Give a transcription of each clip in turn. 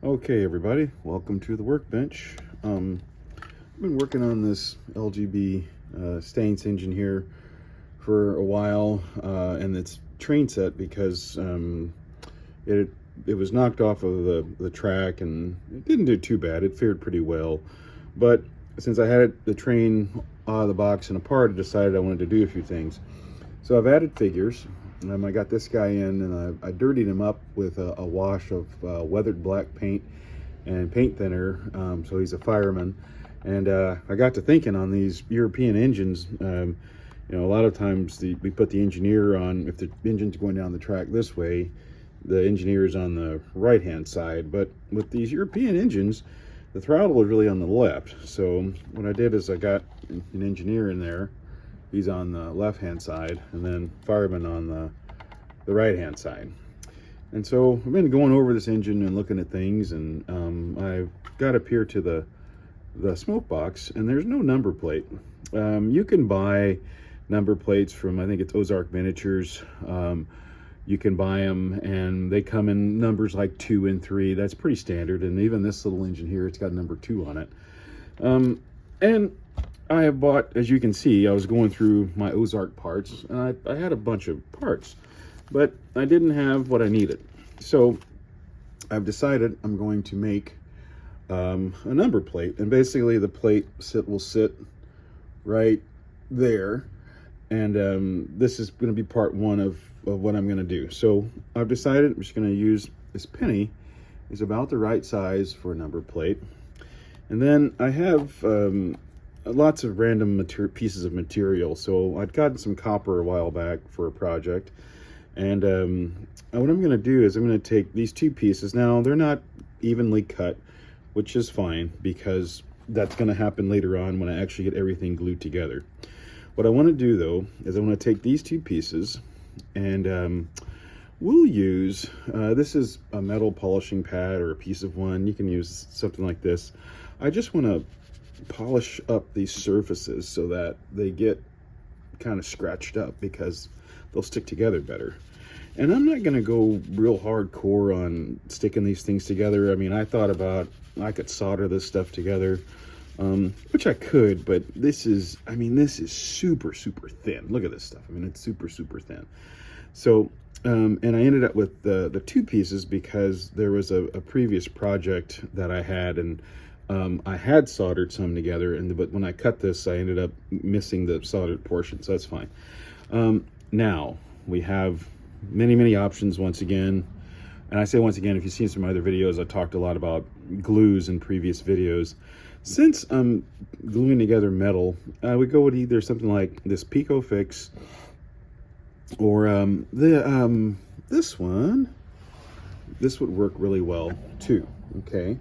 Okay, everybody, welcome to the workbench. I've been working on this LGB Stainz engine here for a while, and it's train set because it was knocked off of the track, and it didn't do too bad. It fared pretty well, but since I had the train out of the box and apart, I decided I wanted to do a few things. So I've added figures. I got this guy in, and I dirtied him up with a wash of weathered black paint and paint thinner, so he's a fireman. And I got to thinking on these European engines, you know, a lot of times we put the engineer on, if the engine's going down the track this way, the engineer is on the right hand side. But with these European engines, the throttle is really on the left. So what I did is I got an engineer in there. He's on the left hand side, and then fireman on the right hand side. And so I've been going over this engine and looking at things, and I've got up here to the smoke box, and there's no number plate. You can buy number plates from, I think it's Ozark Miniatures. You can buy them, and they come in numbers like 2 and 3. That's pretty standard. And even this little engine here, it's got number 2 on it. And I have bought, as you can see, I was going through my Ozark parts, and I had a bunch of parts, but I didn't have what I needed. So I've decided I'm going to make a number plate, and basically the plate will sit right there, and this is going to be part 1 of what I'm going to do. So I've decided I'm just going to use this penny. It's about the right size for a number plate, and then I have lots of random pieces of material. So I'd gotten some copper a while back for a project, and what I'm going to do is I'm going to take these 2 pieces. Now they're not evenly cut, which is fine, because that's going to happen later on when I actually get everything glued together. What I want to do though is I want to take these 2 pieces, and we'll use this is a metal polishing pad or a piece of one. You can use something like this. I just want to polish up these surfaces so that they get kind of scratched up, because they'll stick together better. And I'm not going to go real hardcore on sticking these things together. I mean, I thought about I could solder this stuff together, which I could, but this is, I mean, this is super thin. Look at this stuff. I mean, it's super thin. So and I ended up with the 2 pieces because there was a previous project that I had, and I had soldered some together, but when I cut this, I ended up missing the soldered portion, so that's fine. Now, we have many options once again. And I say once again, if you've seen some other videos, I talked a lot about glues in previous videos. Since I'm gluing together metal, I would go with either something like this Pico Fix, or this one. This would work really well too, okay?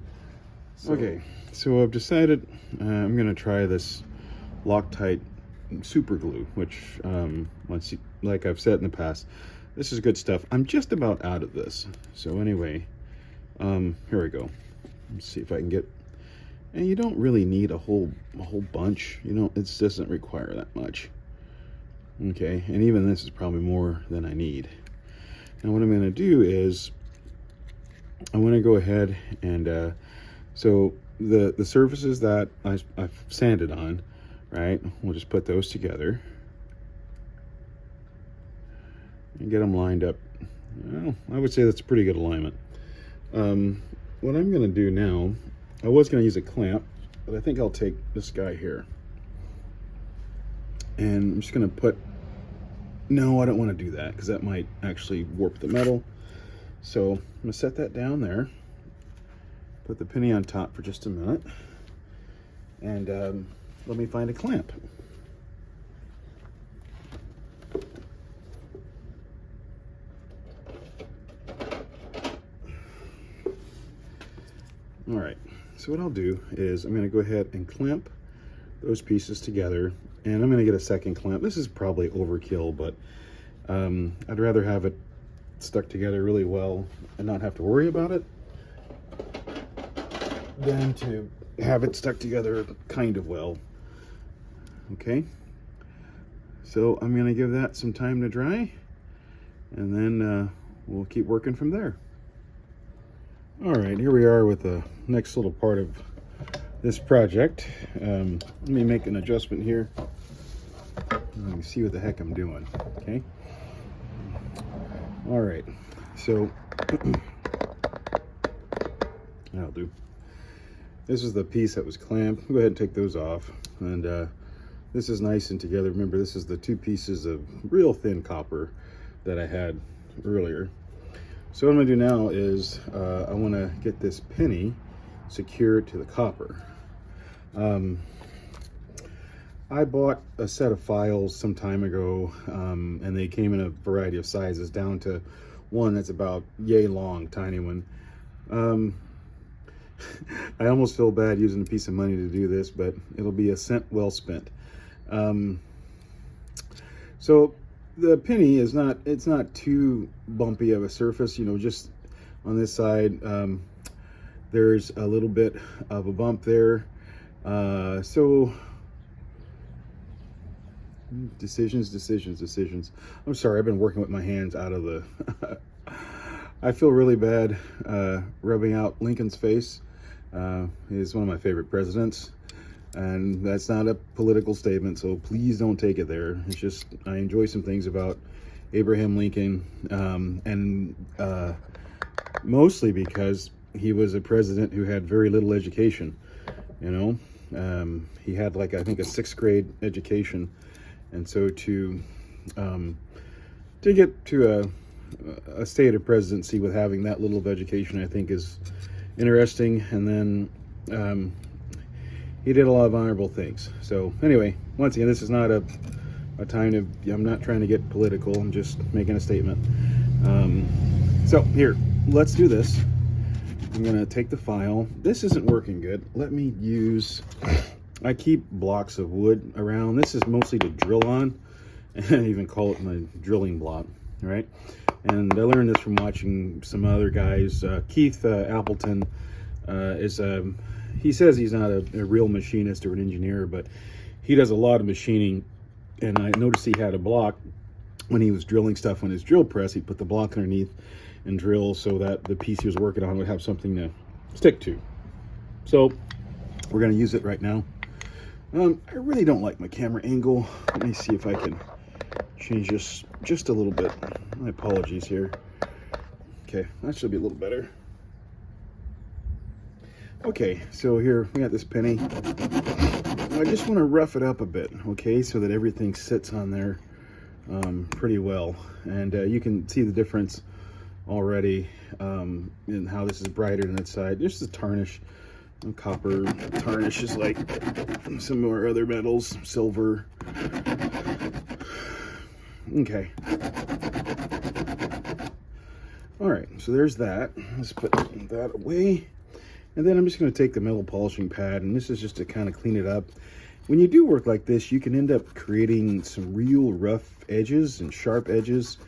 So I've decided I'm going to try this Loctite super glue, which like I've said in the past, this is good stuff. I'm just about out of this. So anyway, here we go. Let's see if I can get, and you don't really need a whole bunch, you know, it doesn't require that much. Okay, and even this is probably more than I need. And what I'm going to do is I want to go ahead and so the surfaces that I've sanded on, right, we'll just put those together and get them lined up. Well, I would say that's a pretty good alignment. What I'm going to do now, I was going to use a clamp, but I think I'll take this guy here, and I'm just going to put, no, I don't want to do that, because that might actually warp the metal. So I'm going to set that down there, put the penny on top for just a minute, and let me find a clamp. All right, so what I'll do is I'm going to go ahead and clamp those pieces together, and I'm going to get a second clamp. This is probably overkill, but I'd rather have it stuck together really well and not have to worry about it than to have it stuck together kind of well. Okay, so I'm going to give that some time to dry, and then we'll keep working from there. All right, here we are with the next little part of this project. Let me make an adjustment here. Let me see what the heck I'm doing. Okay. All right, so that'll do. This is the piece that was clamped. Go ahead and take those off. And this is nice and together. Remember, this is the two pieces of real thin copper that I had earlier. So what I'm gonna do now is I wanna get this penny secured to the copper. I bought a set of files some time ago, and they came in a variety of sizes down to one that's about yay long, tiny one. I almost feel bad using a piece of money to do this, but it'll be a cent well spent. So the penny is it's not too bumpy of a surface, you know, just on this side, there's a little bit of a bump there. So decisions. I'm sorry, I've been working with my hands out of the, I feel really bad rubbing out Lincoln's face. He's one of my favorite presidents. And that's not a political statement, so please don't take it there. It's just, I enjoy some things about Abraham Lincoln, and mostly because he was a president who had very little education, you know. He had, like, I think a 6th grade education. And so to get to a state of presidency with having that little of education, I think is interesting. And then, he did a lot of honorable things. So anyway, once again, this is not a time to, I'm not trying to get political. I'm just making a statement. So here, let's do this. I'm gonna take the file. This isn't working good. Let me use, I keep blocks of wood around. This is mostly to drill on, and I even call it my drilling block, all right? And I learned this from watching some other guys. Keith Appleton is he says he's not a real machinist or an engineer, but he does a lot of machining. And I noticed he had a block when he was drilling stuff on his drill press. He put the block underneath and drill so that the piece he was working on would have something to stick to. So we're going to use it right now. I really don't like my camera angle. Let me see if I can change this just a little bit. My apologies here. Okay, that should be a little better. Okay, so here we got this penny. I just want to rough it up a bit, okay, so that everything sits on there pretty well. And you can see the difference already in how this is brighter than its side. Just the tarnish. Copper tarnish is like some of our other metals, silver. Okay. All right, so there's that. Let's put that away. And then I'm just going to take the metal polishing pad, and this is just to kind of clean it up. When you do work like this, you can end up creating some real rough edges and sharp edges.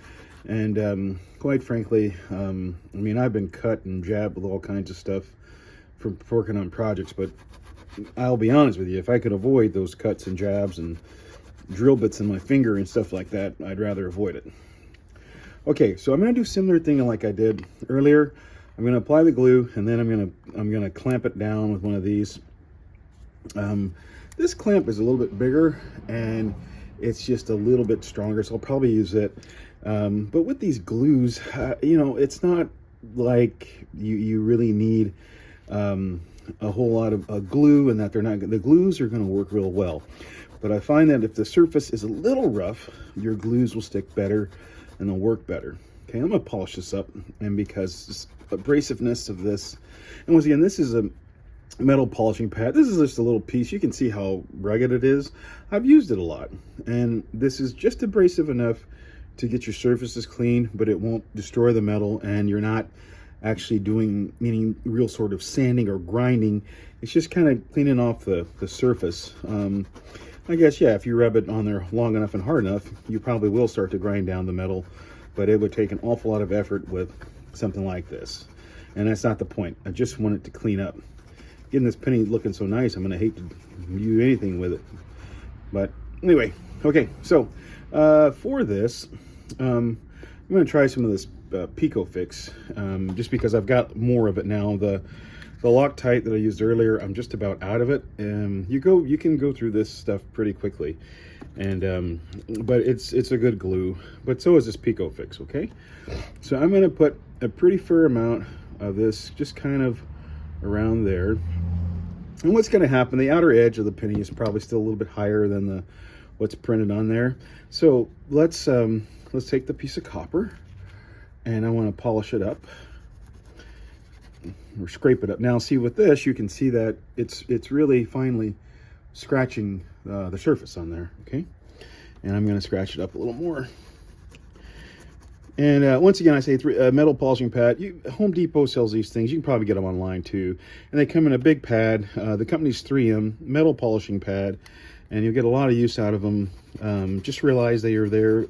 And quite frankly, I mean, I've been cut and jabbed with all kinds of stuff from working on projects, but I'll be honest with you, if I could avoid those cuts and jabs and drill bits in my finger and stuff like that, I'd rather avoid it. Okay, so I'm going to do a similar thing like I did earlier. I'm going to apply the glue, and then I'm going to clamp it down with one of these. This clamp is a little bit bigger, and it's just a little bit stronger, so I'll probably use it. But with these glues, you know, it's not like you really need a whole lot of glue, and that the glues are going to work real well. But I find that if the surface is a little rough, your glues will stick better and they'll work better. Okay, I'm going to polish this up, and because abrasiveness of this, and once again, this is a metal polishing pad. This is just a little piece. You can see how rugged it is. I've used it a lot, and this is just abrasive enough to get your surfaces clean, but it won't destroy the metal, and you're not actually doing any real sort of sanding or grinding. It's just kind of cleaning off the surface. I guess, yeah, if you rub it on there long enough and hard enough, you probably will start to grind down the metal, but it would take an awful lot of effort with something like this. And that's not the point. I just want it to clean up. Getting this penny looking so nice, I'm going to hate to do anything with it. But anyway, okay, so for this, I'm going to try some of this Pico fix, just because I've got more of it now. The Loctite that I used earlier, I'm just about out of it. You can go through this stuff pretty quickly, and but it's a good glue. But so is this Pico fix. Okay, so I'm going to put a pretty fair amount of this just kind of around there. And what's going to happen? The outer edge of the penny is probably still a little bit higher than what's printed on there. So let's take the piece of copper, and I want to polish it up or scrape it up. Now see, with this you can see that it's really finely scratching the surface on there. Okay, and I'm going to scratch it up a little more. And once again, I say metal polishing pad. Home Depot sells these things. You can probably get them online too, and they come in a big pad. The company's 3M metal polishing pad, and you'll get a lot of use out of them. Just realize they are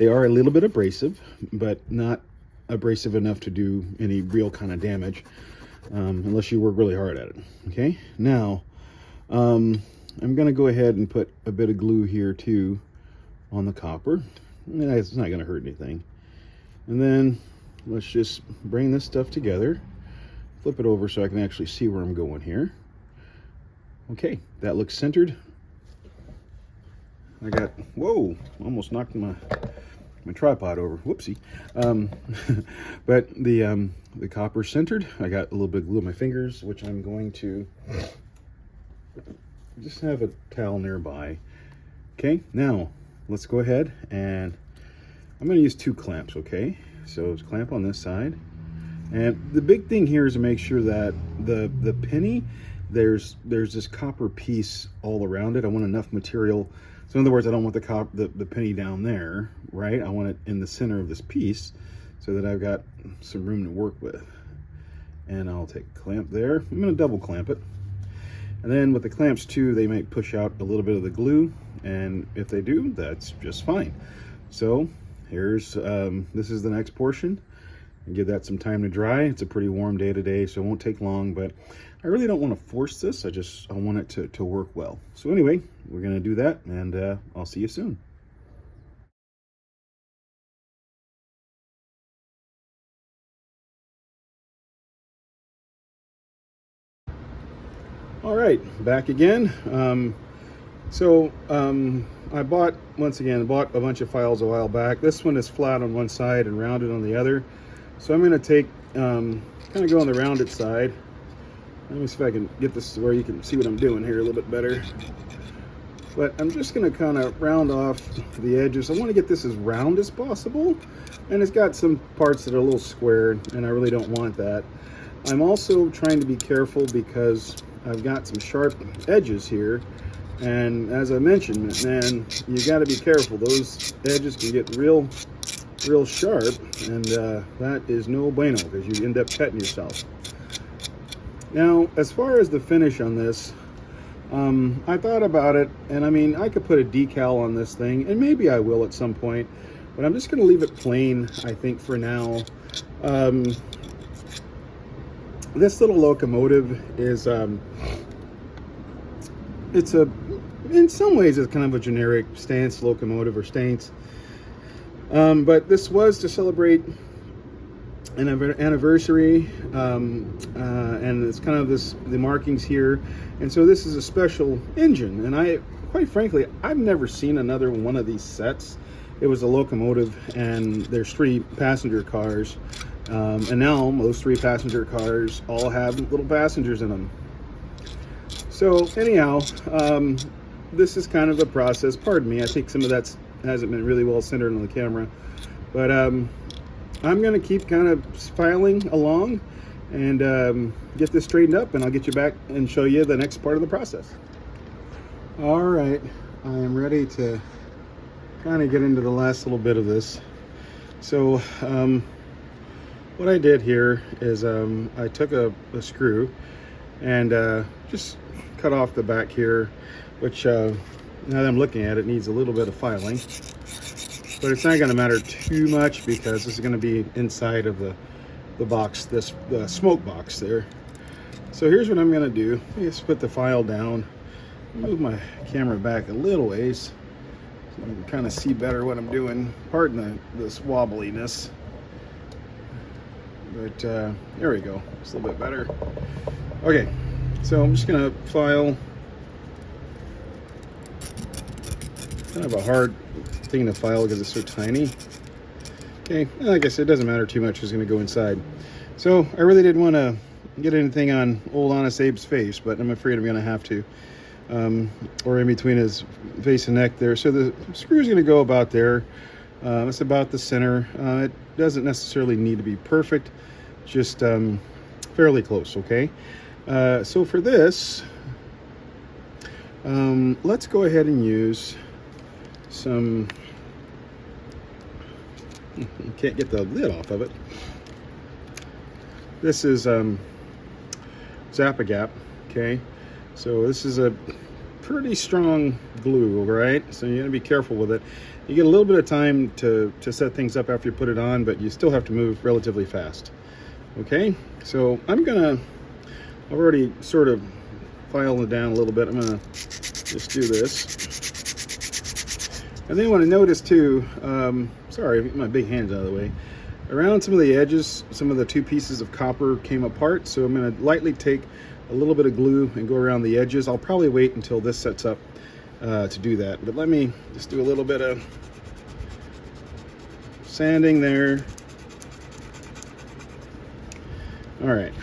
a little bit abrasive, but not abrasive enough to do any real kind of damage, unless you work really hard at it. Okay, now I'm going to go ahead and put a bit of glue here too on the copper. It's not going to hurt anything. And then let's just bring this stuff together, flip it over so I can actually see where I'm going here. Okay, that looks centered. I got, whoa, almost knocked my tripod over. Whoopsie. But the copper centered. I got a little bit of glue on my fingers, which I'm going to just have a towel nearby. Okay, now let's go ahead, and I'm going to use 2 clamps. Okay, so clamp on this side, and the big thing here is to make sure that the penny, there's this copper piece all around it. I want enough material. So in other words, I don't want the penny down there, right? I want it in the center of this piece so that I've got some room to work with. And I'll take a clamp there. I'm going to double clamp it. And then with the clamps too, they might push out a little bit of the glue, and if they do, that's just fine. So here's this is the next portion, and give that some time to dry. It's a pretty warm day today, so it won't take long, but I really don't want to force this. I want it to work well. So anyway, we're going to do that, and I'll see you soon. All right, back again. I bought a bunch of files a while back. This one is flat on one side and rounded on the other. So I'm going to take, kind of go on the rounded side. Let me see if I can get this to where you can see what I'm doing here a little bit better. But I'm just going to kind of round off the edges. I want to get this as round as possible. And it's got some parts that are a little squared, and I really don't want that. I'm also trying to be careful because I've got some sharp edges here. And as I mentioned, man, you got to be careful. Those edges can get real sharp, and that is no bueno, because you end up cutting yourself. Now, as far as the finish on this, I thought about it, and I mean, I could put a decal on this thing, and maybe I will at some point, but I'm just going to leave it plain, I think, for now. This little locomotive is, in some ways, it's kind of a generic Stainz locomotive or Stainz. But this was to celebrate an anniversary, and it's kind of the markings here. And so this is a special engine. And quite frankly, I've never seen another one of these sets. It was a locomotive, and there's 3 passenger cars. And now those 3 passenger cars all have little passengers in them. So anyhow, this is kind of a process. Pardon me, I think some of that hasn't been really well centered on the camera. But I'm going to keep kind of filing along and get this straightened up, and I'll get you back and show you the next part of the process. All right, I am ready to kind of get into the last little bit of this. So what I did here is I took a screw and just cut off the back here, which now that I'm looking at it, needs a little bit of filing, but it's not going to matter too much because this is going to be inside of the box, the smoke box there. So here's what I'm going to do. Let me just put the file down, move my camera back a little ways so you can kind of see better what I'm doing. Pardon this wobbliness. but there we go. It's a little bit better. Okay, so I'm just gonna file. Kind of a hard thing to file because it's so tiny. Okay, like I said, it doesn't matter too much. It's going to go inside. So I really didn't want to get anything on old Honest Abe's face, but I'm afraid I'm going to have to. Or in between his face and neck there. So the screw is going to go about there. It's about the center. It doesn't necessarily need to be perfect, just fairly close, okay? So for this, let's go ahead and use some, can't get the lid off of it. This is Zap-A-Gap, okay? So this is a pretty strong glue, right? So you gotta be careful with it. You get a little bit of time to set things up after you put it on, but you still have to move relatively fast. Okay, so I've already sort of filed it down a little bit. I'm gonna just do this. And then you want to notice too, sorry, my big hand's out of the way. Around some of the edges, some of the two pieces of copper came apart, so I'm going to lightly take a little bit of glue and go around the edges. I'll probably wait until this sets up to do that, but let me just do a little bit of sanding there. All right.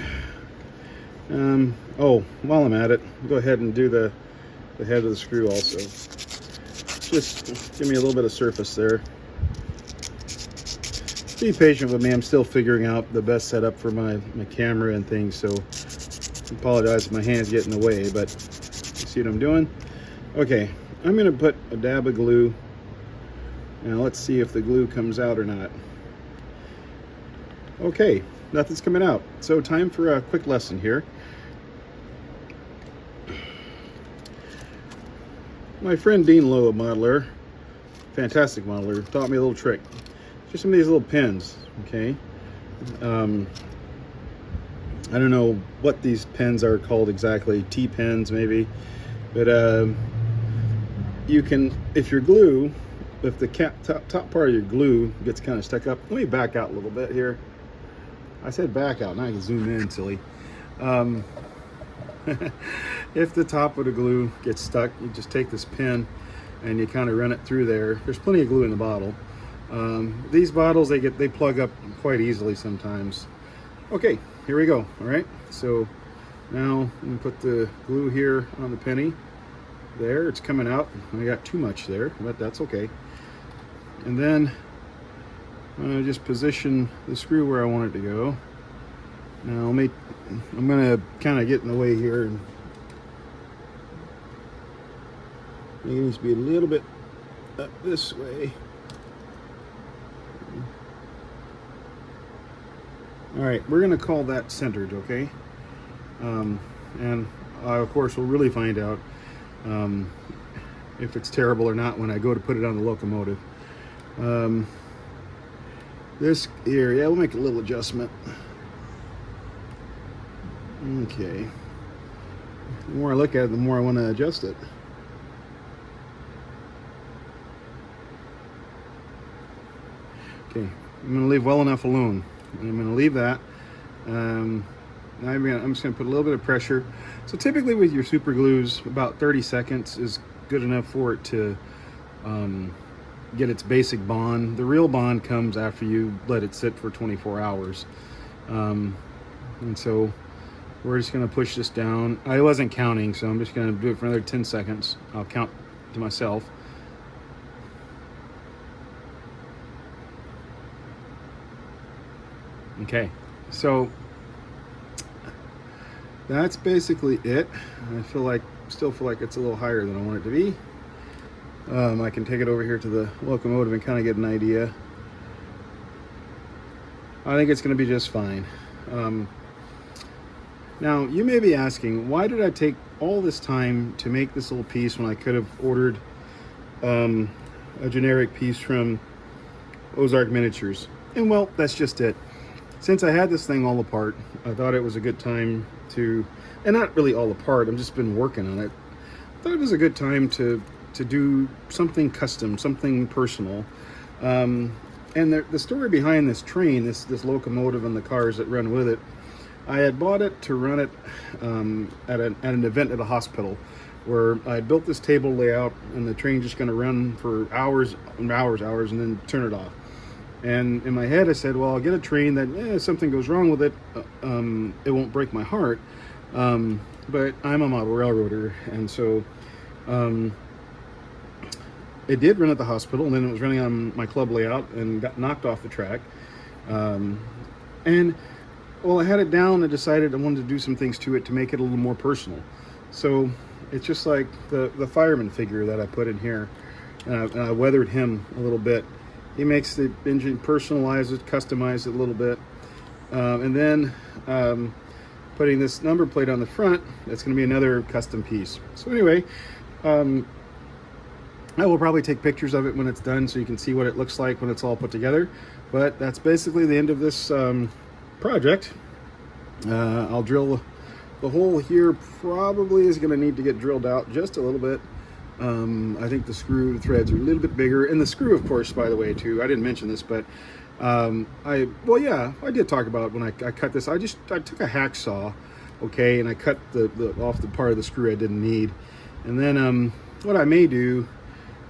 Oh, while I'm at it, go ahead and do the head of the screw also. Just give me a little bit of surface there. Be patient with me. I'm still figuring out the best setup for my camera and things, so I apologize if my hands get in the way, but you see what I'm doing? Okay, I'm going to put a dab of glue. Now let's see if the glue comes out or not. Okay, nothing's coming out. So time for a quick lesson here. My friend Dean Lowe, a modeler, fantastic modeler, taught me a little trick. Just some of these little pins, okay? I don't know what these pins are called exactly, T-pins maybe, but you can, if your glue, if the top part of your glue gets kind of stuck up, let me back out a little bit here. I said back out, now I can zoom in, silly. If the top of the glue gets stuck, you just take this pin and you kind of run it through there. There's plenty of glue in the bottle. These bottles, they plug up quite easily sometimes. Okay, here we go. All right, so now I'm gonna put the glue here on the penny. There, it's coming out. I got too much there, but that's okay. And then I'm gonna just position the screw where I want it to go. Now I'm gonna kind of get in the way here, and it needs to be a little bit up this way. All right, we're gonna call that centered, okay? And of course we'll really find out if it's terrible or not when I go to put it on the Locomotive. This here, yeah, we'll make a little adjustment. Okay. The more I look at it, the more I want to adjust it. Okay, I'm going to leave well enough alone. I'm going to leave that. Now I'm just going to put a little bit of pressure. So typically with your super glues, about 30 seconds is good enough for it to get its basic bond. The real bond comes after you let it sit for 24 hours. And so we're just going to push this down. I wasn't counting, so I'm just going to do it for another 10 seconds. I'll count to myself. Okay, so that's basically it. I still feel like it's a little higher than I want it to be. I can take it over here to the Locomotive and kind of get an idea. I think it's going to be just fine. Now, you may be asking, why did I take all this time to make this little piece when I could have ordered a generic piece from Ozark Miniatures? And well, that's just it. Since I had this thing all apart, I thought it was a good time to, and not really all apart, I've just been working on it. I thought it was a good time to do something custom, something personal. And the story behind this train, this locomotive and the cars that run with it, I had bought it to run it at an event at a hospital, where I had built this table layout, and the train's just going to run for hours and hours, and then turn it off. And in my head, I said, well, I'll get a train that, if something goes wrong with it, it won't break my heart. But I'm a model railroader, and so it did run at the hospital, and then it was running on my club layout and got knocked off the track. And well, I had it down and decided I wanted to do some things to it to make it a little more personal. So it's just like the fireman figure that I put in here, and I weathered him a little bit. He makes the engine, personalize it, customize it a little bit, and then putting this number plate on the front, that's going to be another custom piece. So anyway, I will probably take pictures of it when it's done so you can see what it looks like when it's all put together. But that's basically the end of this project. I'll drill the hole here. Probably is going to need to get drilled out just a little bit. I think the screw threads are a little bit bigger, and the screw, of course, by the way, too. I didn't mention this, but I did talk about it when I cut this. I took a hacksaw, okay, and I cut off the part of the screw I didn't need. And then what I may do,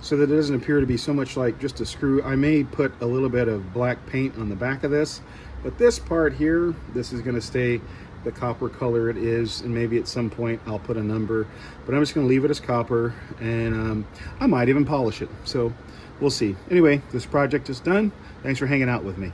so that it doesn't appear to be so much like just a screw, I may put a little bit of black paint on the back of this. But this part here, this is going to stay the copper color it is, and maybe at some point I'll put a number, but I'm just going to leave it as copper, and I might even polish it. So we'll see. Anyway, this project is done. Thanks for hanging out with me.